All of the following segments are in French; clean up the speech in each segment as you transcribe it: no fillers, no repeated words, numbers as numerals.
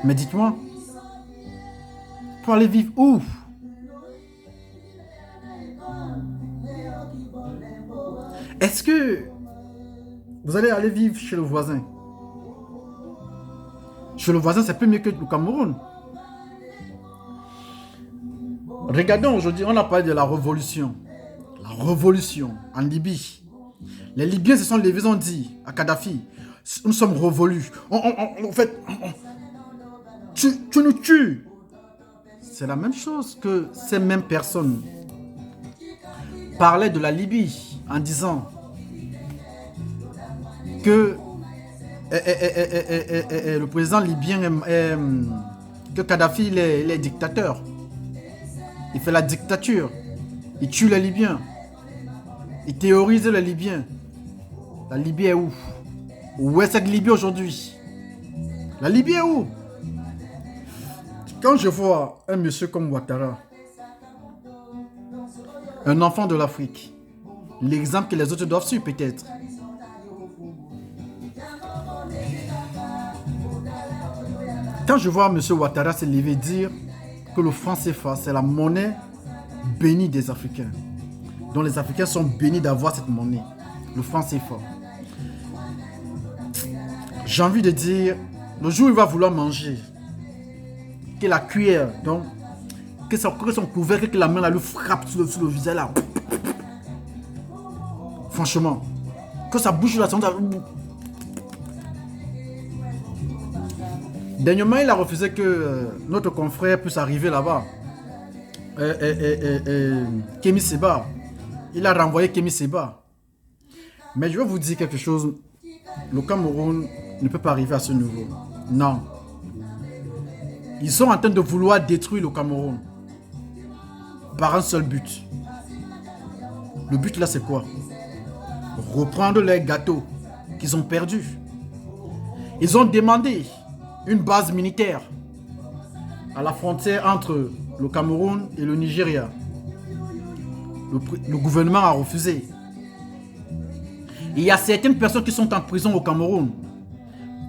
Mais dites-moi, pour aller vivre où? Est-ce que vous allez aller vivre chez le voisin? Chez le voisin, c'est plus mieux que le Cameroun. Regardons aujourd'hui, on a parlé de la révolution. La révolution en Libye. Les Libyens se sont levés, ils ont dit à Kadhafi, nous sommes révolus. En fait, tu nous tues. C'est la même chose que ces mêmes personnes parlaient de la Libye en disant que le président libyen que Kadhafi il est dictateur. Il fait la dictature. Il tue les Libyens. Il théorise les Libyens. La Libye est où? Où est cette Libye aujourd'hui? La Libye est où? Quand je vois un monsieur comme Ouattara, un enfant de l'Afrique, l'exemple que les autres doivent suivre peut-être. Quand je vois M. Ouattara se lever dire que le franc CFA, c'est la monnaie bénie des Africains, dont les Africains sont bénis d'avoir cette monnaie, le franc CFA. J'ai envie de dire, le jour où il va vouloir manger, que la cuillère, donc, que son couvercle, que la main là, lui frappe sur le visage là. Franchement, que sa bouche là, dernièrement, il a refusé que notre confrère puisse arriver là-bas. Kémy Séba. Il a renvoyé Kémy Séba. Mais je vais vous dire quelque chose. Le Cameroun ne peut pas arriver à ce niveau. Non. Ils sont en train de vouloir détruire le Cameroun. Par un seul but. Le but là, c'est quoi? Reprendre les gâteaux qu'ils ont perdus. Ils ont demandé une base militaire à la frontière entre le Cameroun et le Nigeria. Le gouvernement a refusé. Il y a certaines personnes qui sont en prison au Cameroun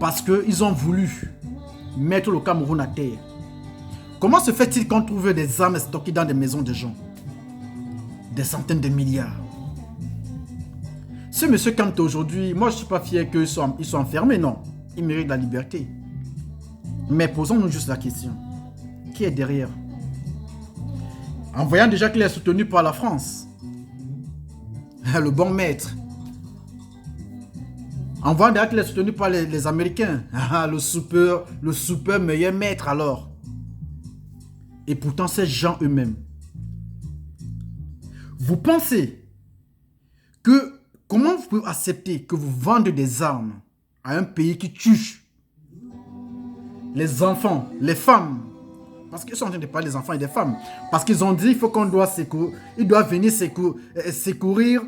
parce qu'ils ont voulu mettre le Cameroun à terre. Comment se fait-il qu'on trouve des armes stockées dans des maisons de gens? Des centaines de milliards. Ce monsieur Kante aujourd'hui, moi je ne suis pas fier qu'ils soient enfermés, non. Ils méritent la liberté. Mais posons-nous juste la question. Qui est derrière? En voyant déjà qu'il est soutenu par la France. Le bon maître. En voyant déjà qu'il est soutenu par les Américains. Le super meilleur maître alors. Et pourtant, ces gens eux-mêmes. Vous pensez que comment vous pouvez accepter que vous vendez des armes à un pays qui tue les enfants, les femmes? Parce qu'ils sont en train de parler des enfants et des femmes. Parce qu'ils ont dit qu'il faut qu'on doit secourir. Ils doivent venir secourir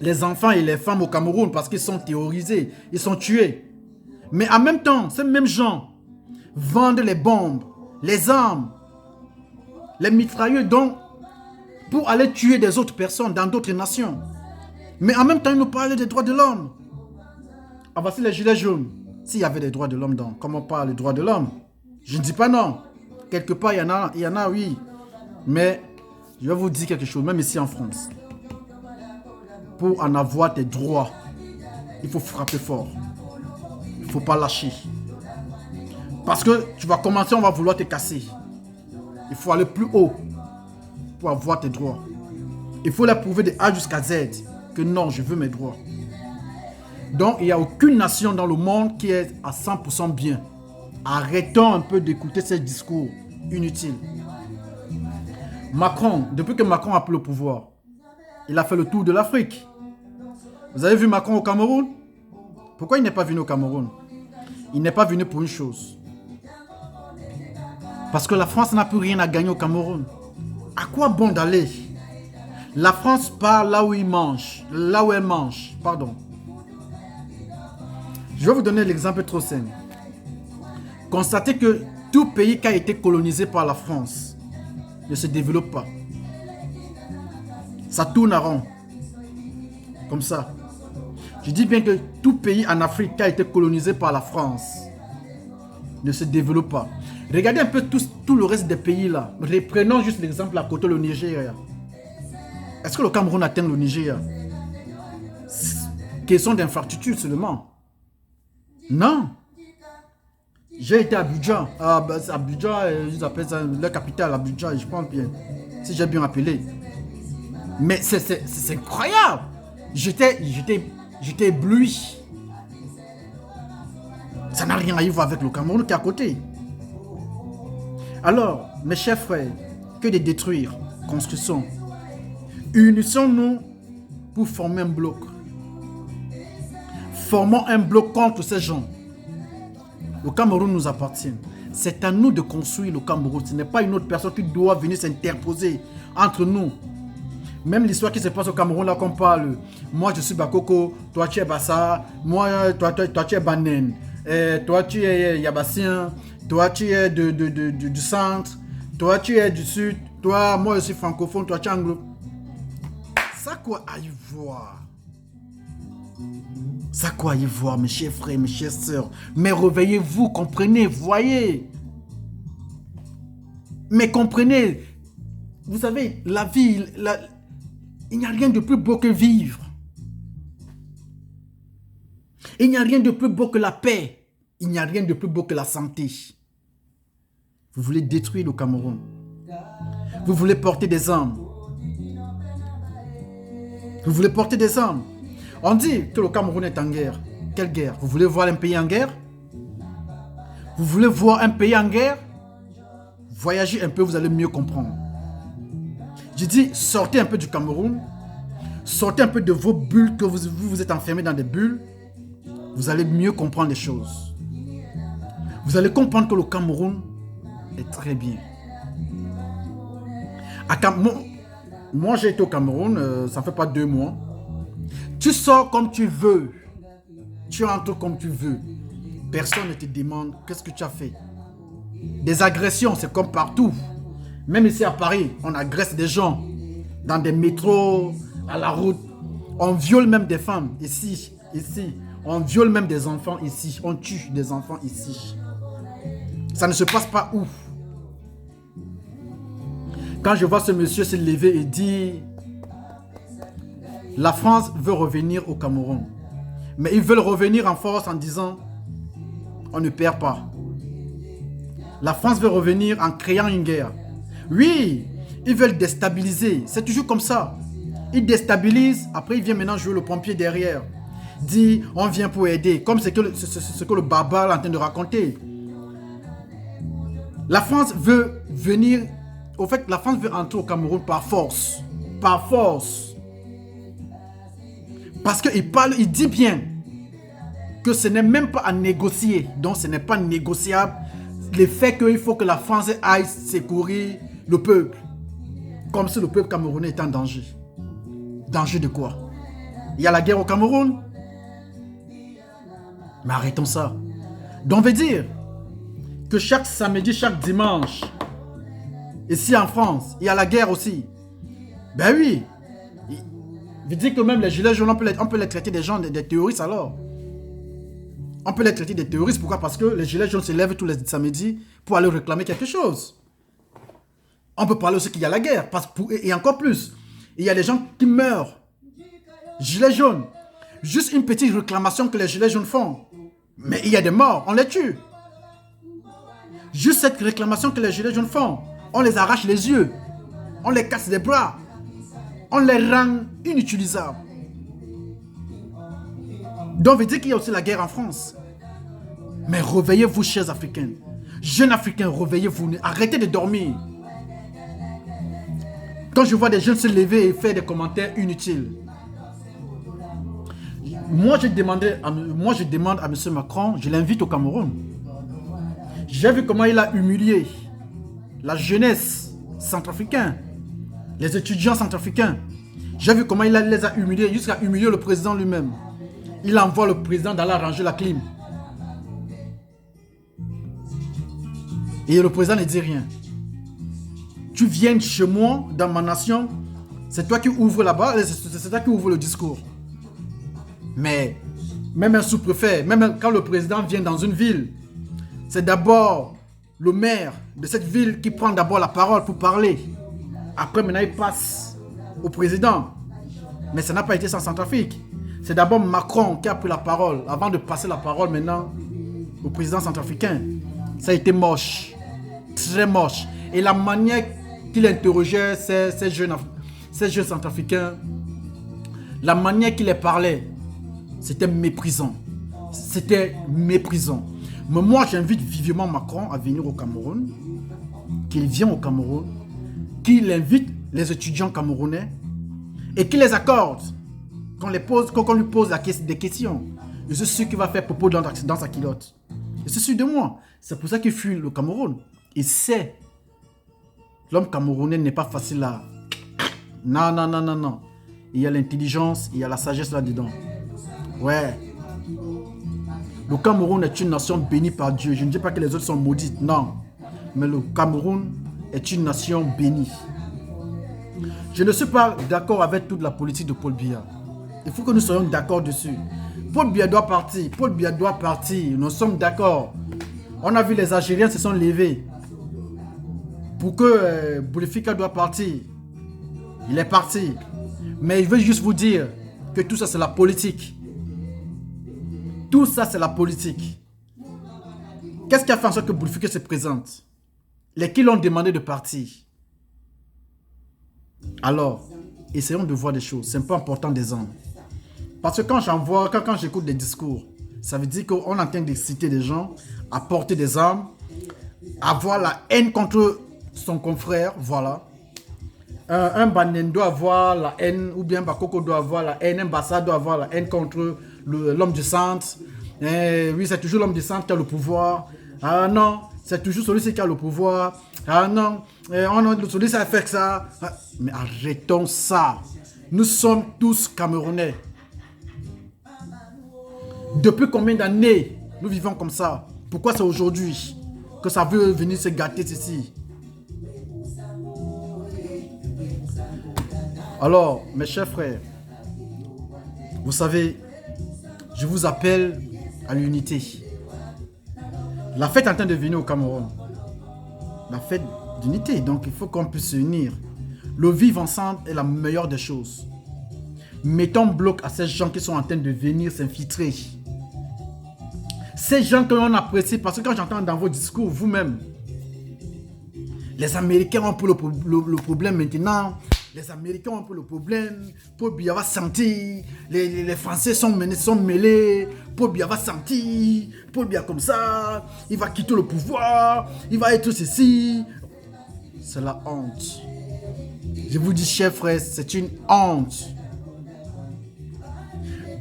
les enfants et les femmes au Cameroun parce qu'ils sont terrorisés. Ils sont tués. Mais en même temps, ces mêmes gens vendent les bombes, les armes, les mitrailleux pour aller tuer des autres personnes dans d'autres nations. Mais en même temps, ils nous parlent des droits de l'homme. Ah, voici les gilets jaunes. S'il y avait des droits de l'homme dans, comment on parle des droits de l'homme? Je ne dis pas non. Quelque part, il y en a, oui. Mais je vais vous dire quelque chose, même ici en France. Pour en avoir des droits, il faut frapper fort. Il ne faut pas lâcher. Parce que tu vas commencer, on va vouloir te casser. Il faut aller plus haut pour avoir tes droits. Il faut leur prouver de A jusqu'à Z que non, je veux mes droits. Donc, il n'y a aucune nation dans le monde qui est à 100% bien. Arrêtons un peu d'écouter ces discours inutiles. Macron, depuis que Macron a pris le pouvoir, il a fait le tour de l'Afrique. Vous avez vu Macron au Cameroun? Pourquoi il n'est pas venu au Cameroun? Il n'est pas venu pour une chose. Parce que la France n'a plus rien à gagner au Cameroun. À quoi bon d'aller? La France part là où il mange. Là où elle mange. Pardon. Je vais vous donner l'exemple trop simple. Constatez que tout pays qui a été colonisé par la France ne se développe pas. Ça tourne à rond. Comme ça. Je dis bien que tout pays en Afrique qui a été colonisé par la France ne se développe pas. Regardez un peu tout le reste des pays là. Prenons juste l'exemple à côté, le Nigeria. Est-ce que le Cameroun atteint le Nigeria? Question d'infrastructure seulement. Non. J'ai été à Abidjan. Abidjan, ils appellent ça la capitale, Abidjan, je pense bien. Si j'ai bien appelé. Mais c'est incroyable. J'étais ébloui. Ça n'a rien à y voir avec le Cameroun qui est à côté. Alors, mes chers frères, que de détruire, construisons. Unissons-nous pour former un bloc. Formons un bloc contre ces gens. Le Cameroun nous appartient. C'est à nous de construire le Cameroun. Ce n'est pas une autre personne qui doit venir s'interposer entre nous. Même l'histoire qui se passe au Cameroun, là qu'on parle. Moi, je suis Bakoko, toi, tu es Bassa, moi, toi, tu es Banen, toi, tu es Yabassien, toi, tu es du centre, toi, tu es du sud, toi, moi, je suis francophone, toi, tu es anglo. Ça quoi à y voir? Ça quoi à y voir, mes chers frères, mes chères sœurs? Mais réveillez-vous, comprenez, voyez. Mais comprenez, vous savez, la vie, il n'y a rien de plus beau que vivre. Il n'y a rien de plus beau que la paix. Il n'y a rien de plus beau que la santé. Vous voulez détruire le Cameroun. Vous voulez porter des armes. Vous voulez porter des armes. On dit que le Cameroun est en guerre. Quelle guerre? Vous voulez voir un pays en guerre? Vous voulez voir un pays en guerre? Voyagez un peu, vous allez mieux comprendre. Je dis, sortez un peu du Cameroun. Sortez un peu de vos bulles, que vous êtes enfermés dans des bulles. Vous allez mieux comprendre les choses. Vous allez comprendre que le Cameroun est très bien. Moi, j'ai été au Cameroun, ça ne fait pas 2 mois. Tu sors comme tu veux. Tu entres comme tu veux. Personne ne te demande qu'est-ce que tu as fait. Des agressions, c'est comme partout. Même ici à Paris, on agresse des gens. Dans des métros, à la route. On viole même des femmes. Ici. On viole même des enfants ici. On tue des enfants ici. Ça ne se passe pas où? Quand je vois ce monsieur se lever et dire la France veut revenir au Cameroun. Mais ils veulent revenir en force en disant on ne perd pas. La France veut revenir en créant une guerre. Oui, ils veulent déstabiliser. C'est toujours comme ça. Ils déstabilisent, après ils viennent maintenant jouer le pompier derrière. Dit on vient pour aider. Comme ce que le barbare est en train de raconter. La France veut venir. Au fait, la France veut entrer au Cameroun par force. Par force. Parce qu'il dit bien que ce n'est même pas à négocier. Donc ce n'est pas négociable. Le fait qu'il faut que la France aille secourir le peuple. Comme si le peuple camerounais était en danger. Danger de quoi? Il y a la guerre au Cameroun. Mais arrêtons ça. Donc on veut dire que chaque samedi, chaque dimanche, ici en France, il y a la guerre aussi. Ben oui. Je dis que même les gilets jaunes, on peut les traiter des gens, des terroristes alors. On peut les traiter des terroristes. Pourquoi? Parce que les gilets jaunes se lèvent tous les samedis pour aller réclamer quelque chose. On peut parler aussi qu'il y a la guerre. Et encore plus, il y a des gens qui meurent. Gilets jaunes. Juste une petite réclamation que les gilets jaunes font. Mais il y a des morts, on les tue. Juste cette réclamation que les gilets jaunes font. On les arrache les yeux. On les casse les bras. On les rend inutilisables. Donc, on veut dire qu'il y a aussi la guerre en France. Mais réveillez-vous, chers Africains. Jeunes Africains, réveillez-vous. Arrêtez de dormir. Quand je vois des jeunes se lever et faire des commentaires inutiles. Moi, je demande à M. Macron, je l'invite au Cameroun. J'ai vu comment il a humilié la jeunesse centrafricaine, les étudiants centrafricains. J'ai vu comment il les a humiliés jusqu'à humilier le président lui-même. Il envoie le président d'aller arranger la clim. Et le président ne dit rien. Tu viens chez moi, dans ma nation, c'est toi qui ouvres là-bas, c'est toi qui ouvre le discours. Mais même un sous-préfet, même quand le président vient dans une ville, C'est d'abord le maire de cette ville qui prend d'abord la parole pour parler. Après, maintenant, il passe au président. Mais ça n'a pas été sans Centrafrique. C'est d'abord Macron qui a pris la parole avant de passer la parole maintenant au président centrafricain. Ça a été moche. Très moche. Et la manière qu'il interrogeait ces jeunes centrafricains, la manière qu'il les parlait, c'était méprisant. C'était méprisant. Mais moi, j'invite vivement Macron à venir au Cameroun, qu'il vienne au Cameroun, qu'il invite les étudiants camerounais et qu'il les accorde. Qu'on lui pose des questions. Je suis sûr qu'il va faire popo dans sa culotte. Je suis sûr de moi. C'est pour ça qu'il fuit le Cameroun. Il sait. L'homme camerounais n'est pas facile là. Non, non, non, non, non. Il y a l'intelligence, il y a la sagesse là-dedans. Ouais. Le Cameroun est une nation bénie par Dieu. Je ne dis pas que les autres sont maudites, non. Mais le Cameroun est une nation bénie. Je ne suis pas d'accord avec toute la politique de Paul Biya. Il faut que nous soyons d'accord dessus. Paul Biya doit partir. Paul Biya doit partir. Nous sommes d'accord. On a vu les Algériens se sont levés pour que Bouteflika doit partir. Il est parti. Mais il veut juste vous dire que tout ça c'est la politique. Tout ça c'est la politique. Qu'est-ce qui a fait en sorte que Bouteflika se présente? Les qui l'ont demandé de partir. Alors, essayons de voir des choses. C'est un peu important des hommes. Parce que quand j'écoute des discours, ça veut dire qu'on est en train d'exciter des gens à porter des armes, à avoir la haine contre son confrère, voilà. Un Banen doit avoir la haine, ou bien Bakoko doit avoir la haine, un Bassa doit avoir la haine contre l'homme du centre. Oui, c'est toujours l'homme du centre qui a le pouvoir. Ah non, c'est toujours celui-ci qui a le pouvoir. Ah non, celui-ci a fait ça. Mais arrêtons ça. Nous sommes tous Camerounais. Depuis combien d'années nous vivons comme ça? Pourquoi c'est aujourd'hui que ça veut venir se gâter ici? Alors, mes chers frères, vous savez, je vous appelle à l'unité. La fête est en train de venir au Cameroun. La fête d'unité, donc il faut qu'on puisse se unir. Le vivre ensemble est la meilleure des choses. Mettons bloc à ces gens qui sont en train de venir s'infiltrer. Ces gens que l'on apprécie, parce que quand j'entends dans vos discours, vous-même, les Américains ont un peu le problème maintenant. Les Américains ont un peu le problème. Paul Biya va sentir. Les Français sont mêlés. Paul Biya va sentir. Paul Biya comme ça. Il va quitter le pouvoir. Il va être ceci. C'est la honte. Je vous dis, chers frères, c'est une honte.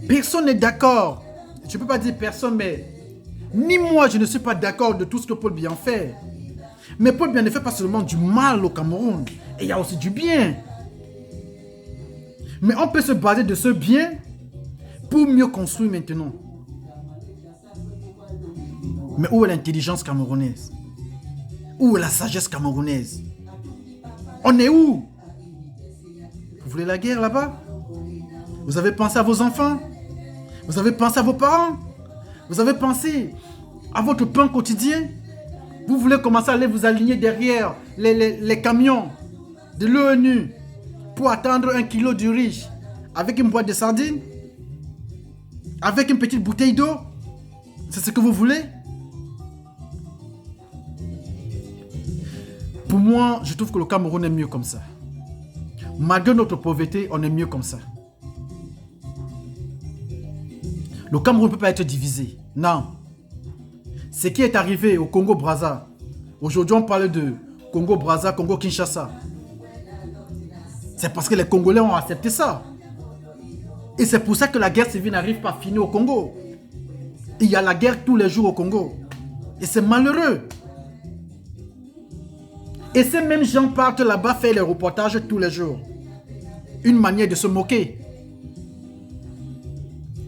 Personne n'est d'accord. Je ne peux pas dire personne, mais ni moi, je ne suis pas d'accord de tout ce que Paul Biya fait. Mais Paul Biya ne fait pas seulement du mal au Cameroun. Et il y a aussi du bien. Mais on peut se baser de ce bien pour mieux construire maintenant. Mais où est l'intelligence camerounaise? Où est la sagesse camerounaise? On est où? Vous voulez la guerre là-bas? Vous avez pensé à vos enfants? Vous avez pensé à vos parents? Vous avez pensé à votre pain quotidien? Vous voulez commencer à aller vous aligner derrière les camions de l'ONU pour attendre 1 kilo de riz avec une boîte de sardines? Avec une petite bouteille d'eau? C'est ce que vous voulez? Pour moi, je trouve que le Cameroun est mieux comme ça. Malgré notre pauvreté, on est mieux comme ça. Le Cameroun ne peut pas être divisé. Non. Ce qui est arrivé au Congo-Brazza, aujourd'hui on parle de Congo-Brazza, Congo-Kinshasa. C'est parce que les Congolais ont accepté ça. Et c'est pour ça que la guerre civile n'arrive pas à finir au Congo. Il y a la guerre tous les jours au Congo. Et c'est malheureux. Et ces mêmes gens partent là-bas faire les reportages tous les jours. Une manière de se moquer.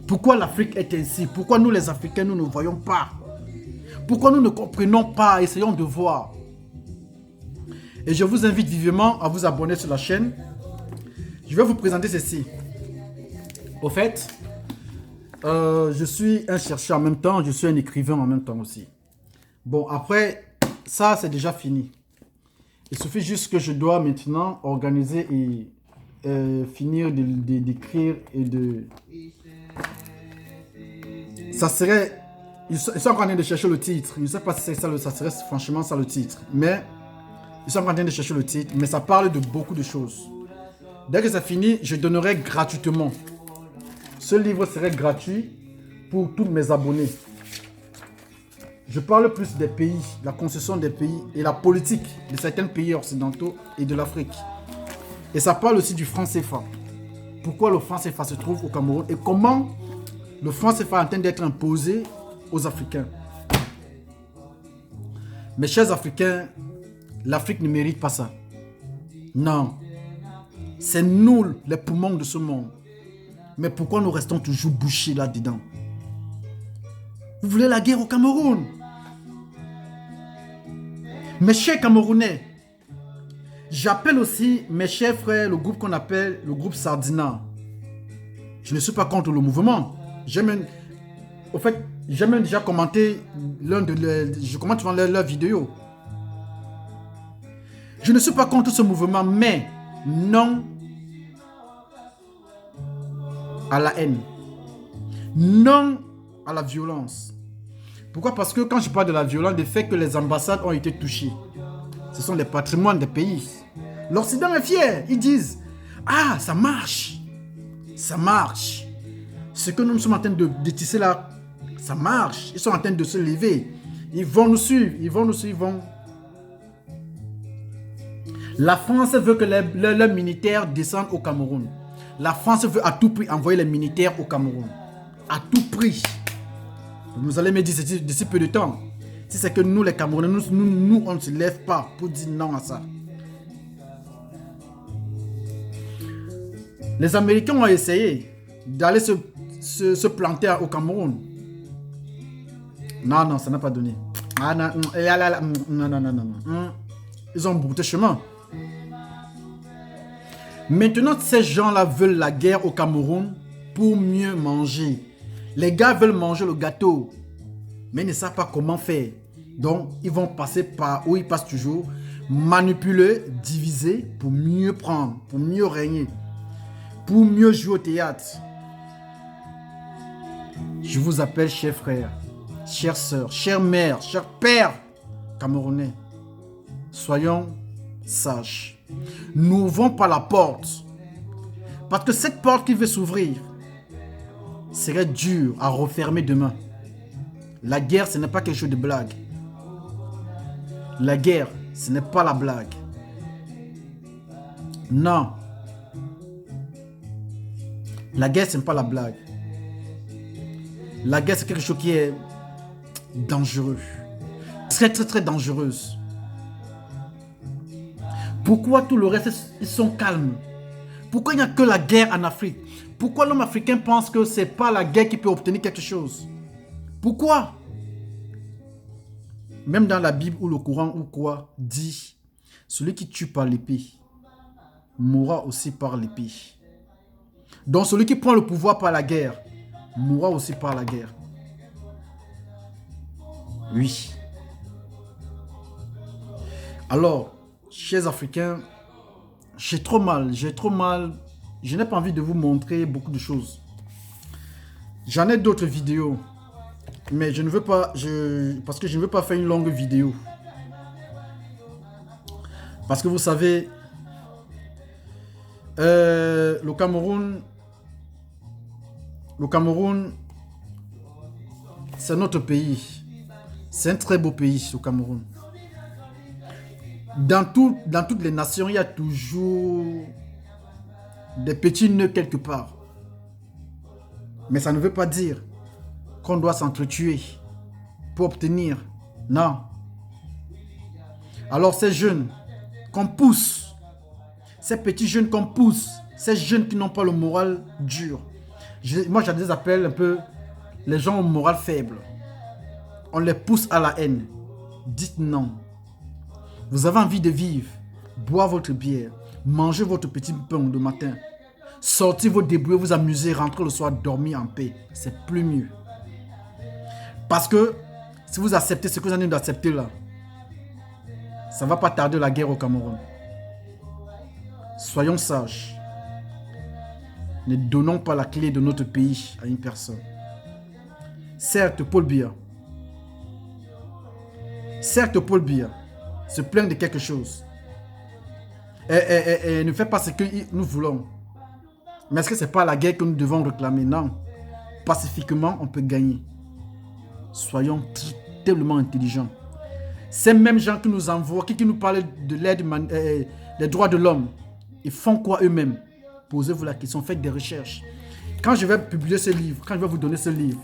Pourquoi l'Afrique est ainsi? Pourquoi nous les Africains, nous ne voyons pas? Pourquoi nous ne comprenons pas? Essayons de voir. Et je vous invite vivement à vous abonner sur la chaîne. Je vais vous présenter ceci. Au fait, je suis un chercheur en même temps, je suis un écrivain en même temps aussi. Bon, après, ça, c'est déjà fini. Il suffit juste que je dois maintenant organiser et finir d'écrire et de... Ça serait... Ils sont en train de chercher le titre. Je ne sais pas si c'est ça, ça serait franchement ça le titre. Mais ils sont en train de chercher le titre. Mais ça parle de beaucoup de choses. Dès que ça finit, je donnerai gratuitement. Ce livre serait gratuit pour tous mes abonnés. Je parle plus des pays, la concession des pays et la politique de certains pays occidentaux et de l'Afrique. Et ça parle aussi du franc CFA. Pourquoi le franc CFA se trouve au Cameroun et comment le franc CFA est en train d'être imposé aux Africains. Mes chers Africains, l'Afrique ne mérite pas ça. Non. C'est nous les poumons de ce monde. Mais pourquoi nous restons toujours bouchés là-dedans? Vous voulez la guerre au Cameroun? Mes chers Camerounais, j'appelle aussi mes chers frères, le groupe qu'on appelle le groupe Sardina. Je ne suis pas contre le mouvement. J'ai même déjà commenté je commente souvent leurs vidéos. Je ne suis pas contre ce mouvement, mais non à la haine. Non à la violence. Pourquoi? Parce que quand je parle de la violence, le fait que les ambassades ont été touchées, ce sont les patrimoines des pays. L'Occident est fier. Ils disent, ah, ça marche. Ça marche. Ce que nous sommes en train de tisser là, ça marche. Ils sont en train de se lever. Ils vont nous suivre. Ils vont nous suivre. La France veut que leurs militaires descendent au Cameroun. La France veut à tout prix envoyer les militaires au Cameroun. À tout prix. Vous allez me dire d'ici peu de temps. Si c'est que nous, les Camerounais, nous, on ne se lève pas pour dire non à ça. Les Américains ont essayé d'aller se planter au Cameroun. Non, ça n'a pas donné. Ah, non. Ils ont brouté chemin. Maintenant, ces gens-là veulent la guerre au Cameroun pour mieux manger. Les gars veulent manger le gâteau, mais ils ne savent pas comment faire. Donc, ils vont passer par où ils passent toujours, manipuler, diviser pour mieux prendre, pour mieux régner, pour mieux jouer au théâtre. Je vous appelle chers frères, chères sœurs, chères mères, chers pères camerounais. Soyons sages. N'ouvrons pas la porte. Parce que cette porte qui veut s'ouvrir serait dure à refermer demain. La guerre, ce n'est pas quelque chose de blague. La guerre, ce n'est pas la blague. Non. La guerre, ce n'est pas la blague. La guerre, c'est quelque chose qui est dangereux. Très, très, très dangereuse. Pourquoi tout le reste, ils sont calmes? Pourquoi il n'y a que la guerre en Afrique? Pourquoi l'homme africain pense que ce n'est pas la guerre qui peut obtenir quelque chose? Pourquoi? Même dans la Bible ou le Coran ou quoi, dit, celui qui tue par l'épée mourra aussi par l'épée. Donc celui qui prend le pouvoir par la guerre mourra aussi par la guerre. Oui. Alors, chers Africains, j'ai trop mal. Je n'ai pas envie de vous montrer beaucoup de choses. J'en ai d'autres vidéos. Mais je ne veux pas, parce que je ne veux pas faire une longue vidéo. Parce que vous savez, le Cameroun, c'est notre pays. C'est un très beau pays, le Cameroun. Dans toutes les nations, il y a toujours des petits nœuds quelque part. Mais ça ne veut pas dire qu'on doit s'entretuer pour obtenir. Non. Alors ces jeunes qu'on pousse, ces petits jeunes qu'on pousse, ces jeunes qui n'ont pas le moral dur. Moi, je les appelle un peu les gens au moral faible. On les pousse à la haine. Dites non. Vous avez envie de vivre, boire votre bière, manger votre petit pain le matin, sortir vos débrouiller, vous amuser, rentrer le soir, dormir en paix. C'est plus mieux. Parce que Si vous acceptez ce que vous avez d'accepter là, ça ne va pas tarder la guerre au Cameroun. Soyons sages. Ne donnons pas la clé de notre pays à une personne. Certes, Paul Biya se plaint de quelque chose. Et ne fait pas ce que nous voulons. Mais est-ce que ce n'est pas la guerre que nous devons réclamer? Non. Pacifiquement, on peut gagner. Soyons tellement intelligents. Ces mêmes gens qui nous envoient, qui nous parlent de l'aide, des droits de l'homme, ils font quoi eux-mêmes? Posez-vous la question, faites des recherches. Quand je vais publier ce livre, quand je vais vous donner ce livre,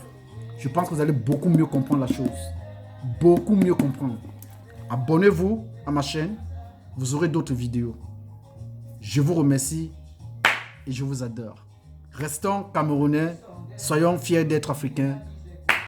je pense que vous allez beaucoup mieux comprendre la chose. Beaucoup mieux comprendre. Abonnez-vous à ma chaîne, vous aurez d'autres vidéos. Je vous remercie et je vous adore. Restons Camerounais, soyons fiers d'être Africains.